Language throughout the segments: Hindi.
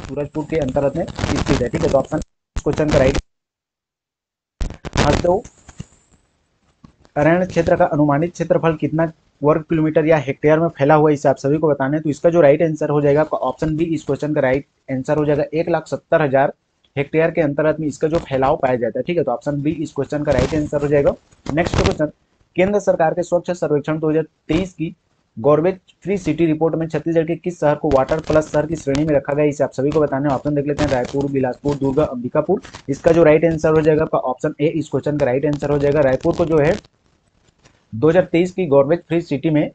सूरजपुर के अंतर्गत में स्थित है। ठीक है, तो ऑप्शन क्वेश्चन का राइट। हसदेव अरण्य क्षेत्र का अनुमानित क्षेत्रफल कितना वर्ग किलोमीटर या हेक्टेयर में फैला हुआ है, इसे आप सभी को बताना है। तो इसका जो राइट आंसर हो जाएगा आपका ऑप्शन बी, इस क्वेश्चन का राइट आंसर हो जाएगा 1,70,000 हेक्टेयर के अंतर्गत में इसका जो फैलाव पाया जाता है। ठीक है, तो ऑप्शन बी इस क्वेश्चन का राइट आंसर हो जाएगा। नेक्स्ट क्वेश्चन, केंद्र सरकार के स्वच्छ सर्वेक्षण 2023 की गॉर्बेज फ्री सिटी रिपोर्ट में छत्तीसगढ़ के किस शहर को वाटर प्लस शहर की श्रेणी में रखा गया, इसे आप सभी को बताना है। ऑप्शन देख लेते हैं, रायपुर, बिलासपुर, दुर्ग, अंबिकापुर। इसका जो राइट आंसर हो जाएगा आपका ऑप्शन ए, इस क्वेश्चन का राइट आंसर हो जाएगा। रायपुर को जो है 2023 की गॉर्बेज फ्री सिटी में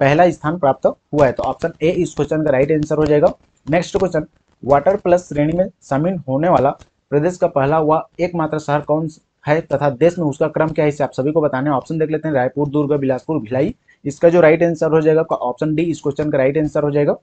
पहला स्थान प्राप्त हुआ है, तो ऑप्शन ए इस क्वेश्चन का राइट आंसर हो जाएगा। नेक्स्ट क्वेश्चन, वाटर प्लस श्रेणी में शामिल होने वाला प्रदेश का पहला व एकमात्र शहर कौन है तथा देश में उसका क्रम क्या है, इसे आप सभी को बताना है। ऑप्शन देख लेते हैं, रायपुर, दुर्ग, बिलासपुर, भिलाई। इसका जो राइट आंसर हो जाएगा आपका ऑप्शन डी, इस क्वेश्चन का राइट आंसर हो जाएगा।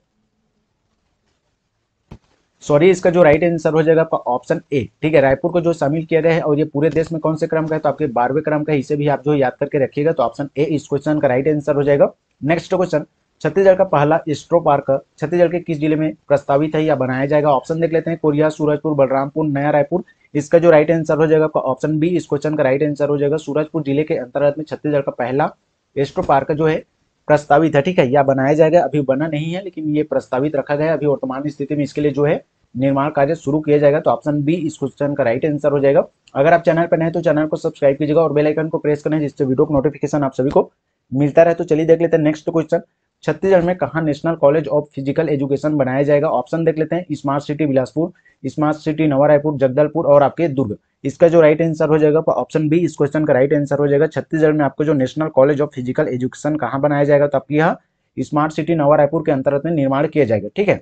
सॉरी, इसका जो राइट आंसर हो जाएगा आपका ऑप्शन ए। ठीक है, रायपुर को जो शामिल किया गया है और ये पूरे देश में कौन से क्रम का है, तो आपके 12वें क्रम का है, इसे भी आप जो याद करके रखिएगा। तो ऑप्शन ए इस क्वेश्चन का राइट आंसर हो जाएगा। नेक्स्ट क्वेश्चन, छत्तीसगढ़ का पहला एस्ट्रो पार्क छत्तीसगढ़ के किस जिले में प्रस्तावित है या बनाया जाएगा। ऑप्शन देख लेते हैं, कोरिया, सूरजपुर, बलरामपुर, नया रायपुर। इसका जो राइट आंसर हो जाएगा आपका ऑप्शन बी, इस क्वेश्चन का राइट आंसर हो जाएगा। सूरजपुर जिले के अंतर्गत में छत्तीसगढ़ का पहला एस्ट्रो पार्क जो है प्रस्तावित है। ठीक है, या बनाया जाएगा, अभी बना नहीं है लेकिन ये प्रस्तावित रखा गया है। अभी वर्तमान स्थिति में इसके लिए जो है निर्माण कार्य शुरू किया जाएगा। तो ऑप्शन बी इस क्वेश्चन का राइट आंसर हो जाएगा। अगर आप चैनल पर नए हैं तो चैनल को सब्सक्राइब कीजिएगा और बेल आइकन को प्रेस करें, जिससे वीडियो का नोटिफिकेशन आप सभी को मिलता रहे। तो चलिए देख लेते हैं नेक्स्ट क्वेश्चन, छत्तीसगढ़ में कहाँ national college of physical education बनाया जाएगा। ऑप्शन देख लेते हैं, smart city Bilaspur, smart city नवा रायपुर, जगदलपुर और आपके दुर्ग। इसका जो राइट आंसर हो जाएगा ऑप्शन बी, इस क्वेश्चन का राइट आंसर हो जाएगा। छत्तीसगढ़ में आपको जो national college of physical education कहाँ बनाया जाएगा, तो आपकी यह स्मार्ट सिटी नवा रायपुर के अंतर्गत में निर्माण किया जाएगा। ठीक है,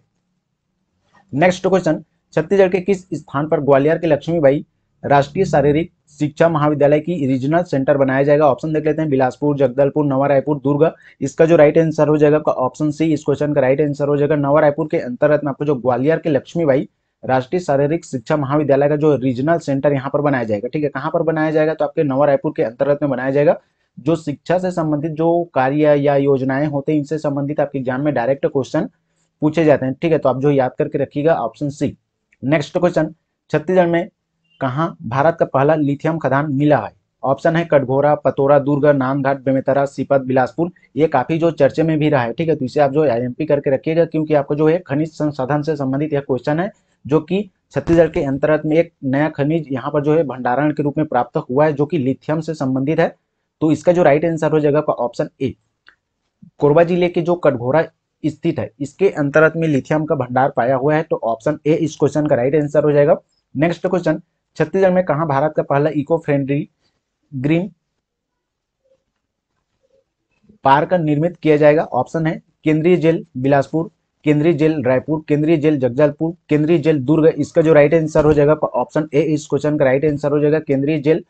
नेक्स्ट क्वेश्चन, छत्तीसगढ़ के किस स्थान पर ग्वालियर के लक्ष्मीबाई राष्ट्रीय शारीरिक शिक्षा महाविद्यालय की रीजनल सेंटर बनाया जाएगा। ऑप्शन देख लेते हैं, बिलासपुर, जगदलपुर, नवा रायपुर, दुर्ग। इसका जो राइट आंसर हो जाएगा आपका ऑप्शन सी, इस क्वेश्चन का राइट आंसर हो जाएगा। नवा रायपुर के अंतर्गत में आपको जो ग्वालियर के लक्ष्मीबाई राष्ट्रीय शारीरिक शिक्षा महाविद्यालय का जो रीजनल सेंटर यहाँ पर बनाया जाएगा। ठीक है, कहाँ पर बनाया जाएगा, तो आपके नवा रायपुर के अंतर्गत में बनाया जाएगा। जो शिक्षा से संबंधित जो कार्य या योजनाएं होते हैं, इनसे संबंधित आपके एग्जाम में डायरेक्ट क्वेश्चन पूछे जाते हैं। ठीक है, तो आप जो याद करके रखिएगा option C. Next question, Chhattisgarh में कहां भारत का पहला लिथियम खदान मिला है। ऑप्शन है कटघोरा, पतोरा, दुर्ग, नांदघाट, बेमेतरा, सीपत, बिलासपुर। ये काफी जो चर्चे में भी रहा है। ठीक है, तो इसे आप जो आईएमपी करके रखिएगा, क्योंकि आपको जो है खनिज संसाधन से संबंधित यह क्वेश्चन है, जो कि छत्तीसगढ़ के अंतर्गत में एक नया खनिज यहाँ पर जो है भंडारण के रूप में प्राप्त हुआ है, जो कि लिथियम से संबंधित है। तो इसका जो राइट आंसर हो जाएगा ऑप्शन ए, कोरबा जिले के जो कटघोरा स्थित है, इसके अंतर्गत में लिथियम का भंडार पाया हुआ है। तो ऑप्शन ए इस क्वेश्चन का राइट आंसर हो जाएगा। नेक्स्ट क्वेश्चन, छत्तीसगढ़ में कहां भारत का पहला इको फ्रेंडली ग्रीन पार्क निर्मित किया जाएगा। ऑप्शन है केंद्रीय जेल बिलासपुर, केंद्रीय जेल रायपुर, केंद्रीय जेल जगदलपुर, केंद्रीय जेल दुर्ग। इसका जो राइट आंसर हो जाएगा ऑप्शन ए इस क्वेश्चन का राइट आंसर हो जाएगा। केंद्रीय जेल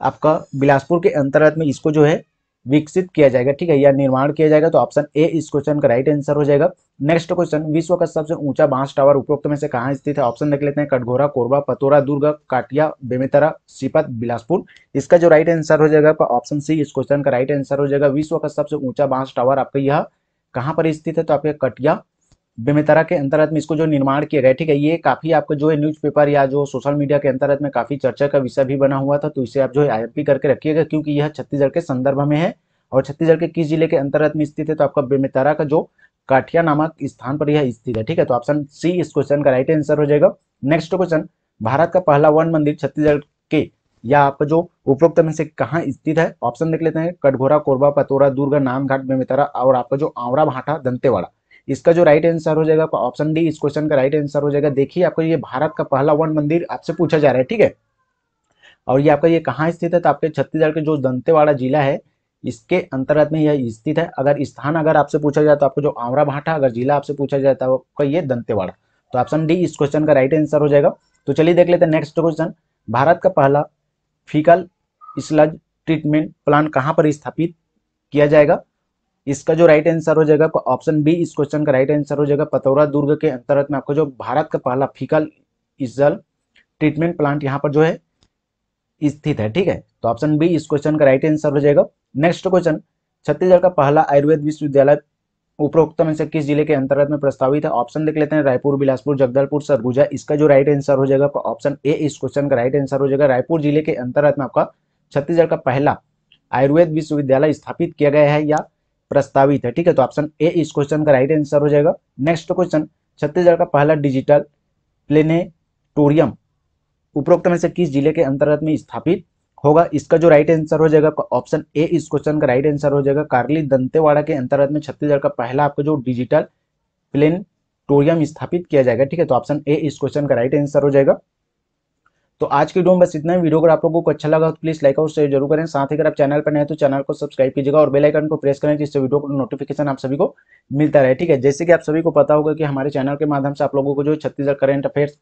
आपका बिलासपुर के अंतर्गत में इसको जो है विकसित किया जाएगा। ठीक है, या निर्माण किया जाएगा। तो ऑप्शन ए इस क्वेश्चन का राइट आंसर हो जाएगा। नेक्स्ट क्वेश्चन, विश्व का सबसे ऊंचा बांस टावर उपरोक्त में से कहां स्थित है। ऑप्शन देख लेते हैं, कटघोरा, कोरबा, पतोरा, दुर्ग, काटिया, बेमेतरा, सीपत, बिलासपुर। इसका जो राइट आंसर हो जाएगा आपका ऑप्शन सी इस क्वेश्चन का राइट आंसर हो जाएगा। विश्व का सबसे ऊंचा बांस टावर आपका यह कहां पर स्थित है, तो आपके कटिया, बेमेतरा के अंतर्गत में इसको जो निर्माण किया गया। ठीक है, ये काफी आपको जो है न्यूज़पेपर या जो सोशल मीडिया के अंतर्गत में काफी चर्चा का विषय भी बना हुआ था। तो इसे आप जो है आईएमपी करके रखिएगा, क्योंकि यह छत्तीसगढ़ के संदर्भ में है और छत्तीसगढ़ के किस जिले के अंतर्गत में स्थित है, तो आपका बेमेतरा का जो काठिया नामक स्थान पर यह स्थित है। ठीक है, तो ऑप्शन सी इस क्वेश्चन का राइट आंसर हो जाएगा। नेक्स्ट क्वेश्चन, भारत का पहला वन मंदिर छत्तीसगढ़ के या आपका जो उपरोक्त में से कहां स्थित है। ऑप्शन देख लेते हैं, कटघोरा, कोरबा, पतोरा, दुर्ग, नांदघाट, बेमेतरा और आपका जो आवरा भाटा, दंतेवाड़ा। इसका जो राइट आंसर हो जाएगा ऑप्शन डी इस क्वेश्चन का राइट आंसर हो जाएगा। देखिए, आपको ये भारत का पहला वन मंदिर आपसे पूछा जा रहा है। ठीक है, और ये आपका ये कहाँ स्थित है, तो आपके छत्तीसगढ़ के जो दंतेवाड़ा जिला है, इसके अंतर्गत में यह स्थित है। अगर स्थान अगर आपसे पूछा जाए तो आपको जो आवरा भाटा, अगर जिला आपसे पूछा जाए तो आपका ये दंतेवाड़ा। तो ऑप्शन डी इस क्वेश्चन का राइट आंसर हो जाएगा। तो चलिए देख लेते हैं नेक्स्ट क्वेश्चन, भारत का पहला फीकल स्लज ट्रीटमेंट प्लांट कहाँ पर स्थापित किया जाएगा। इसका जो राइट आंसर हो जाएगा ऑप्शन बी इस क्वेश्चन का राइट आंसर हो जाएगा। पतौरा दुर्ग के अंतर्गत में आपको जो भारत का पहला फीकल स्लज ट्रीटमेंट प्लांट यहाँ पर जो है स्थित है। ठीक है, तो ऑप्शन बी इस क्वेश्चन का राइट आंसर हो जाएगा। नेक्स्ट क्वेश्चन, छत्तीसगढ़ का पहला आयुर्वेद विश्वविद्यालय उपरोक्त में से किस जिले के अंतर्गत में प्रस्तावित है? ऑप्शन देख लेते हैं, रायपुर, बिलासपुर, जगदलपुर, सरगुजा। इसका जो राइट आंसर हो जाएगा आपका ऑप्शन ए इस क्वेश्चन का राइट आंसर हो जाएगा। रायपुर जिले के अंतर्गत में आपका छत्तीसगढ़ का पहला आयुर्वेद विश्वविद्यालय स्थापित किया गया है या प्रस्तावित है, ठीक है। तो ऑप्शन ए इस क्वेश्चन का राइट आंसर हो जाएगा। नेक्स्ट क्वेश्चन, छत्तीसगढ़ का पहला डिजिटल प्लेनेटोरियम उपरोक्त में से किस जिले के अंतर्गत में स्थापित होगा? इसका जो राइट आंसर हो जाएगा ऑप्शन ए इस क्वेश्चन का राइट आंसर हो जाएगा। कार्ली दंतेवाड़ा के अंतर्गत में छत्तीसगढ़ का पहला आपका जो डिजिटल प्लेनेटोरियम स्थापित किया जाएगा, ठीक है। तो ऑप्शन ए इस क्वेश्चन का राइट आंसर हो जाएगा। तो आज की वीडियो में बस इतना ही। वीडियो अगर आप लोगों को अच्छा लगा तो प्लीज लाइक और शेयर जरूर करें। साथ ही अगर आप चैनल पर नए तो चैनल को सब्सक्राइब कीजिएगा और बेल आइकन को प्रेस करें जिससे वीडियो को नोटिफिकेशन आप सभी को मिलता रहे, ठीक है। जैसे कि आप सभी को पता होगा कि हमारे चैनल के माध्यम से आप लोगों को जो छत्तीसगढ़ करंट अफेयर्स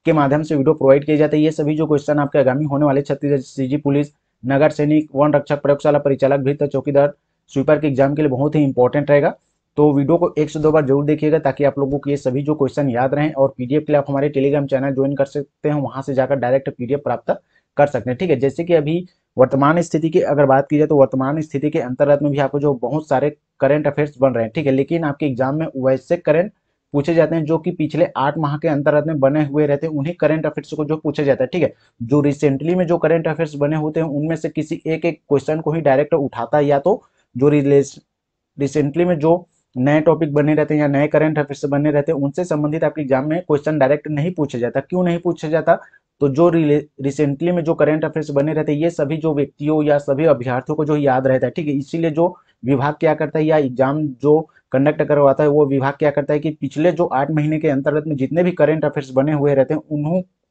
के माध्यम से वीडियो प्रोवाइड किए जाते हैं। ये सभी जो क्वेश्चन आपके आगामी होने वाले छत्तीसगढ़ सीजी पुलिस, नगर सैनिक, वन रक्षक, प्रयोगशाला परिचालक, भीतर चौकीदार, स्वीपर के एग्जाम के लिए बहुत ही इंपॉर्टेंट रहेगा। तो वीडियो को 1 से 2 बार जरूर देखिएगा ताकि आप लोगों को ये सभी जो क्वेश्चन याद रहें। और पीडीएफ के लिए आप हमारे टेलीग्राम चैनल ज्वाइन कर सकते हैं, वहां से जाकर डायरेक्ट पीडीएफ प्राप्त कर सकते हैं, ठीक है। जैसे कि अभी वर्तमान स्थिति की अगर बात की जाए तो वर्तमान स्थिति के अंतर्गत में भी आपको जो बहुत सारे करंट अफेयर्स बन रहे हैं, ठीक है। लेकिन आपके एग्जाम में वैसे करंट पूछे जाते हैं जो कि पिछले 8 माह के अंतर्गत में बने हुए रहते हैं, उन्हीं करंट अफेयर्स को जो पूछा जाता है, ठीक है। जो रिसेंटली में जो करंट अफेयर्स बने होते हैं उनमें से किसी एक क्वेश्चन को ही डायरेक्ट उठाता है, या तो जो रिसेंटली में जो नए टॉपिक बने रहते हैं या नए करंट अफेयर्स बने रहते हैं उनसे संबंधित आपके एग्जाम में क्वेश्चन डायरेक्ट नहीं पूछा जाता। क्यों नहीं पूछा जाता? तो जो रिसेंटली में जो करंट अफेयर्स बने रहते हैं ये सभी जो व्यक्तियों या सभी अभ्यर्थियों को जो याद रहता है, ठीक है। इसीलिए जो विभाग क्या करता है या एग्जाम जो कंडक्ट करवाता है वो विभाग क्या करता है कि पिछले जो 8 महीने के अंतर्गत में जितने भी करंट अफेयर्स बने हुए रहते हैं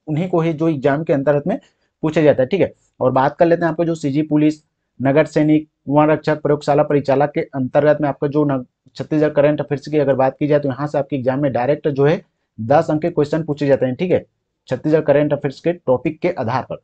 उन्हीं को ही जो एग्जाम के अंतर्गत में पूछा जाता है, ठीक है। और बात कर लेते हैं आपको जो सीजी पुलिस, नगर सैनिक, वन रक्षक, प्रयोगशाला परिचालक के अंतर्गत में आपका जो छत्तीसगढ़ करंट अफेयर्स की अगर बात की जाए तो यहाँ से आपके एग्जाम में डायरेक्ट जो है 10 अंक के क्वेश्चन पूछे जाते हैं, ठीक है, छत्तीसगढ़ करंट अफेयर्स के टॉपिक के आधार पर।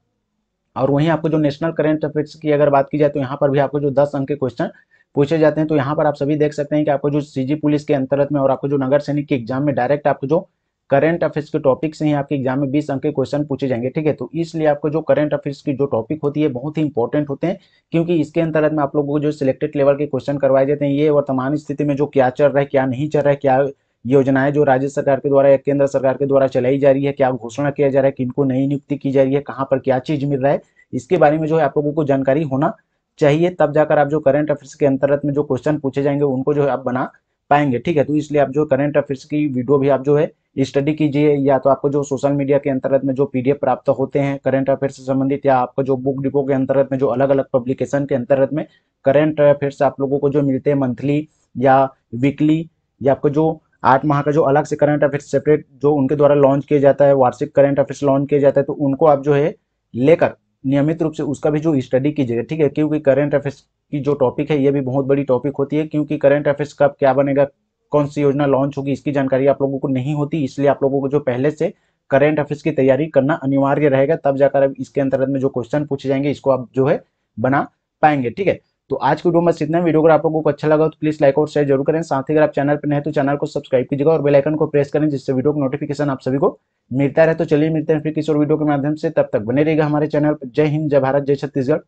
और वहीं आपको जो नेशनल करंट अफेयर्स की अगर बात की जाए तो यहाँ पर भी आपको जो 10 अंक के क्वेश्चन पूछे जाते हैं। तो यहाँ पर आप सभी देख सकते हैं कि आपको जो सीजी पुलिस के अंतर्गत में और आपको जो नगर सैनिक के एग्जाम में डायरेक्ट आपको जो करंट अफेयर्स के टॉपिक से ही आपके एग्जाम में 20 अंक के क्वेश्चन पूछे जाएंगे, ठीक है। तो इसलिए आपको जो करंट अफेयर्स की जो टॉपिक होती है बहुत ही इंपॉर्टेंट होते हैं, क्योंकि इसके अंतर्गत में आप लोगों को जो सिलेक्टेड लेवल के क्वेश्चन करवाए जाते हैं। ये वर्तमान स्थिति में जो क्या चल रहा है, क्या नहीं चल रहा है, क्या योजनाएं जो राज्य सरकार के द्वारा या केंद्र सरकार के द्वारा चलाई जा रही है, क्या घोषणा किया जा रहा है, किनको नई नियुक्ति की जा रही है, कहाँ पर क्या चीज मिल रहा है, इसके बारे में जो है आप लोगों को जानकारी होना चाहिए। तब जाकर आप जो करंट अफेयर्स के अंतर्गत में जो क्वेश्चन पूछे जाएंगे उनको जो है आप बना पाएंगे, ठीक है। तो इसलिए आप जो करंट अफेयर्स की वीडियो भी आप जो है स्टडी कीजिए, या तो आपको जो सोशल मीडिया के अंतर्गत में जो पीडीएफ प्राप्त होते हैं करंट अफेयर्स से संबंधित, या आपको जो बुक डिपो के अंतर्गत में जो अलग अलग पब्लिकेशन के अंतर्गत में करंट अफेयर्स आप लोगों को जो मिलते हैं मंथली या वीकली, या आपको जो 8 माह का जो अलग से करंट अफेयर्स सेपरेट जो उनके द्वारा लॉन्च किया जाता है, वार्षिक करंट अफेयर्स लॉन्च किया जाता है, तो उनको आप जो है लेकर नियमित रूप से उसका भी जो स्टडी कीजिएगा, ठीक है। क्योंकि करंट अफेयर्स की जो टॉपिक है ये भी बहुत बड़ी टॉपिक होती है, क्योंकि करंट अफेयर्स कब क्या बनेगा, कौन सी योजना लॉन्च होगी, इसकी जानकारी आप लोगों को नहीं होती। इसलिए आप लोगों को जो पहले से करंट अफेयर्स की तैयारी करना अनिवार्य रहेगा, तब जाकर अब इसके अंतर्गत में जो क्वेश्चन पूछे जाएंगे इसको आप जो है बना पाएंगे, ठीक है। तो आज की वीडियो में इतना। वीडियो अगर आप लोगों को अच्छा लगा तो प्लीज लाइक और शेयर जरूर करें। साथ ही अगर आप चैनल पर नए तो चैनल को सब्सक्राइब कीजिएगा और बेल आइकन को प्रेस करें जिससे वीडियो का नोटिफिकेशन आप सभी को मिलता रहे। तो चलिए मिलते हैं फिर किसी और वीडियो के माध्यम से, तब तक बने रहिएगा हमारे चैनल पर। जय हिंद, जय भारत, जय छत्तीसगढ़।